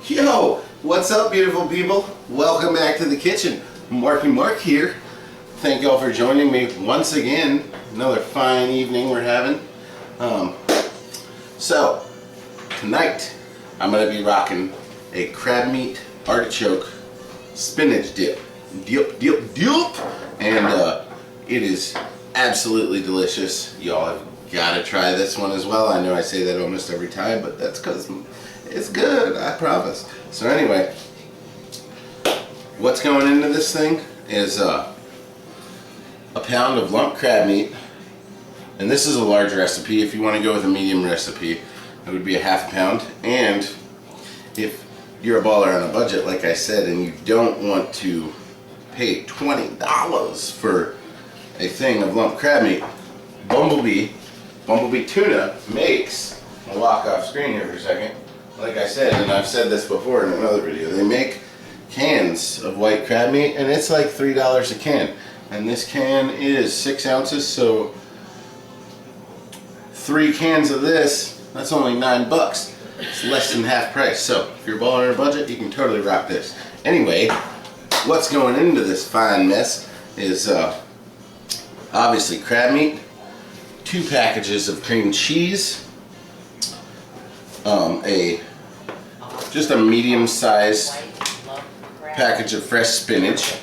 Yo, what's up, beautiful people? Welcome back to the kitchen. MarkieMaurk here. Thank y'all for joining me once again. Another fine evening we're having. So, tonight I'm going to be rocking a crab meat artichoke spinach dip. And it is absolutely delicious. Y'all have got to try this one as well. I know I say that almost every time, but that's because it's good, I promise. So anyway, what's going into this thing is a pound of lump crab meat. And this is a large recipe. If you want to go with a medium recipe, it would be a half pound. And if you're a baller on a budget, like I said, and you don't want to pay $20 for a thing of lump crab meat, Bumblebee Tuna makes, I'll walk off screen here for a second. Like I said, and I've said this before in another video, they make cans of white crab meat, and it's like $3 a can. And this can is 6 ounces, so 3 cans of this, that's only $9. It's less than half price. So if you're balling on a budget, you can totally rock this. Anyway, what's going into this fine mess is obviously crab meat, 2 packages of cream cheese, just a medium-sized package of fresh spinach,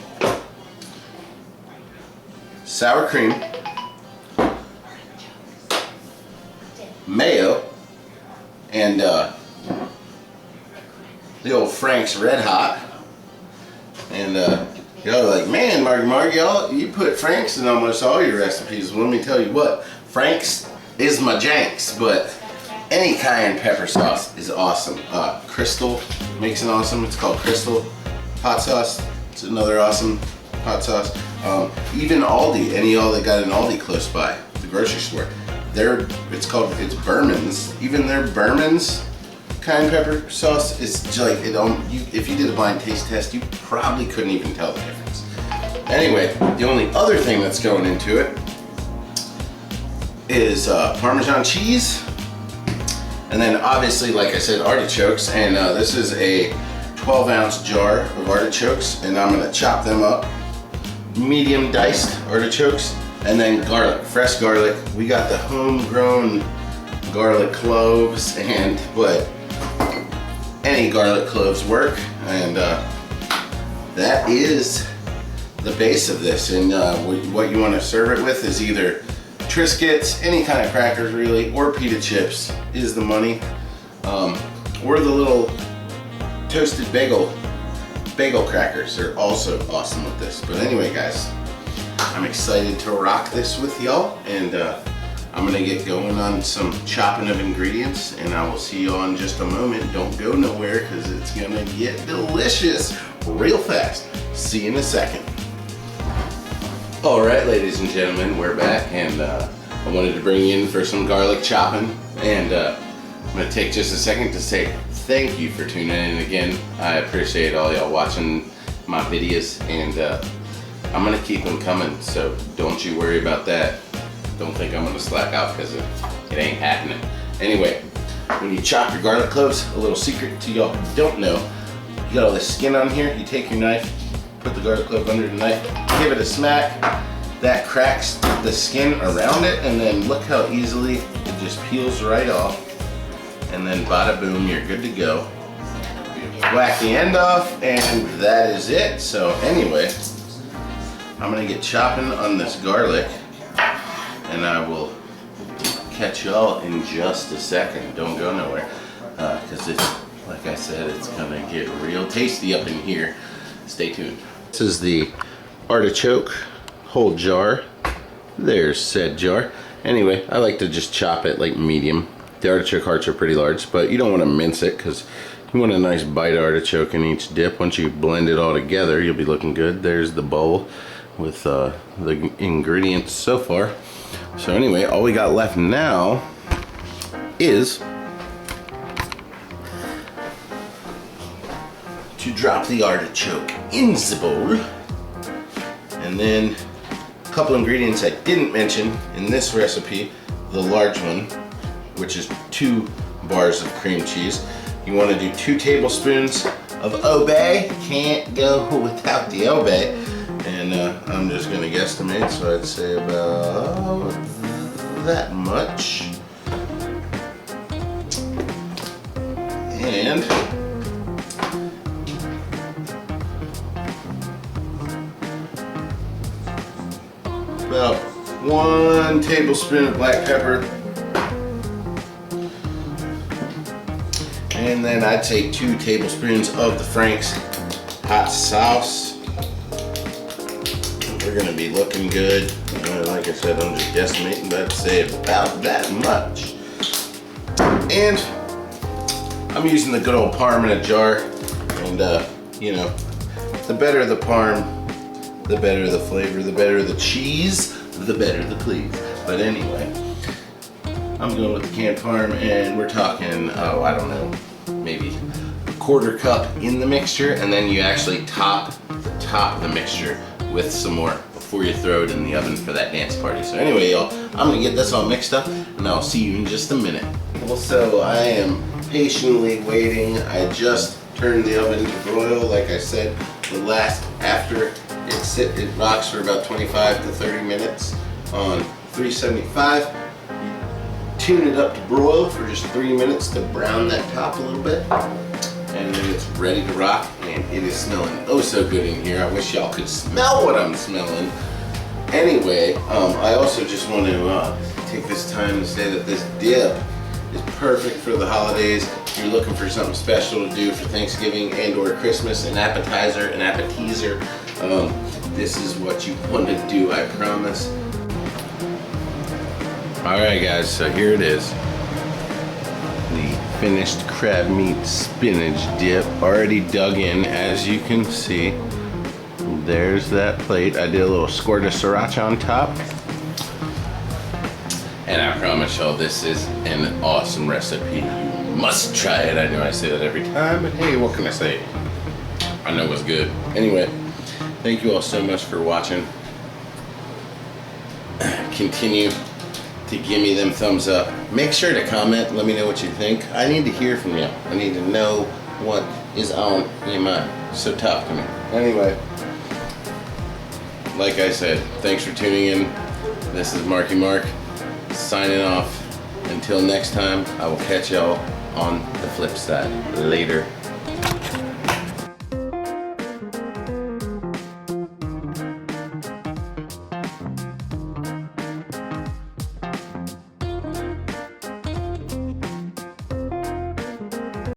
sour cream, mayo, and the old Frank's Red Hot. And y'all are like, man, MarkieMaurk, you put Frank's in almost all your recipes. Well, let me tell you what, Frank's is my janks, but any cayenne pepper sauce is awesome. Crystal makes it awesome. It's called Crystal hot sauce. It's another awesome hot sauce. Even Aldi, any of y'all that got an Aldi close by, the grocery store, it's Berman's. Even their Berman's cayenne pepper sauce is just like, if you did a blind taste test, you probably couldn't even tell the difference. Anyway, the only other thing that's going into it is Parmesan cheese. And then obviously, like I said, artichokes, and this is a 12-ounce jar of artichokes, and I'm gonna chop them up, medium diced artichokes, and then garlic, fresh garlic. We got the homegrown garlic cloves, but any garlic cloves work, and that is the base of this. And what you want to serve it with is either Triscuits, any kind of crackers really, or pita chips is the money, or the little toasted bagel crackers are also awesome with this. But anyway, guys, I'm excited to rock this with y'all, and I'm gonna get going on some chopping of ingredients, and I will see y'all in just a moment. Don't go nowhere, because it's gonna get delicious real fast. See you in a second. All right, ladies and gentlemen, we're back, and I wanted to bring you in for some garlic chopping, and I'm gonna take just a second to say thank you for tuning in again. I appreciate all y'all watching my videos, and I'm gonna keep them coming, so don't you worry about that. Don't think I'm gonna slack out, because it ain't happening. Anyway, when you chop your garlic cloves, a little secret to y'all who don't know, you got all the skin on here, you take your knife, put the garlic clove under the knife, give it a smack, that cracks the skin around it, and then look how easily it just peels right off, and then bada boom, you're good to go. Whack the end off, and that is it. So anyway, I'm gonna get chopping on this garlic, and I will catch y'all in just a second. Don't go nowhere, because it's, like I said, it's gonna get real tasty up in here. Stay tuned. This is the artichoke whole jar. There's said jar. Anyway, I like to just chop it like medium. The artichoke hearts are pretty large, but you don't want to mince it, because you want a nice bite of artichoke in each dip. Once you blend it all together, you'll be looking good. There's the bowl with the ingredients so far. So anyway, all we got left now is to drop the artichoke in the bowl, and then a couple ingredients I didn't mention in this recipe, the large one, which is 2 bars of cream cheese. You want to do 2 tablespoons of obey. Can't go without the obey. And I'm just going to guesstimate, so I'd say about that much. And about 1 tablespoon of black pepper. And then I'd say 2 tablespoons of the Frank's hot sauce. We're gonna be looking good. Like I said, I'm just guesstimating, but I'd say about that much. And I'm using the good old parm in a jar. And you know, the better the parm, the better the flavor, the better the cheese, the better the cleave. But anyway, I'm going with the canned parm, and we're talking, oh, I don't know, maybe a 1/4 cup in the mixture, and then you actually top the mixture with some more before you throw it in the oven for that dance party. So anyway, y'all, I'm gonna get this all mixed up, and I'll see you in just a minute. Well, so I am patiently waiting. I just turned the oven to broil, like I said, after it rocks for about 25 to 30 minutes on 375. Tune it up to broil for just 3 minutes to brown that top a little bit, and then it's ready to rock. And it is smelling oh so good in here. I wish y'all could smell what I'm smelling. Anyway, I also just want to take this time to say that this dip is perfect for the holidays. If you're looking for something special to do for Thanksgiving and or Christmas, an appetizer, this is what you want to do, I promise. Alright guys, so here it is. The finished crab meat spinach dip, already dug in, as you can see. There's that plate. I did a little squirt of sriracha on top. And I promise y'all, this is an awesome recipe. You must try it. I know I say that every time, but hey, what can I say? I know what's good. Anyway, thank you all so much for watching. Continue to give me them thumbs up. Make sure to comment, let me know what you think. I need to hear from you. I need to know what is on your mind. So talk to me. Anyway, like I said, thanks for tuning in. This is MarkieMaurk signing off. Until next time, I will catch y'all on the flip side. Later.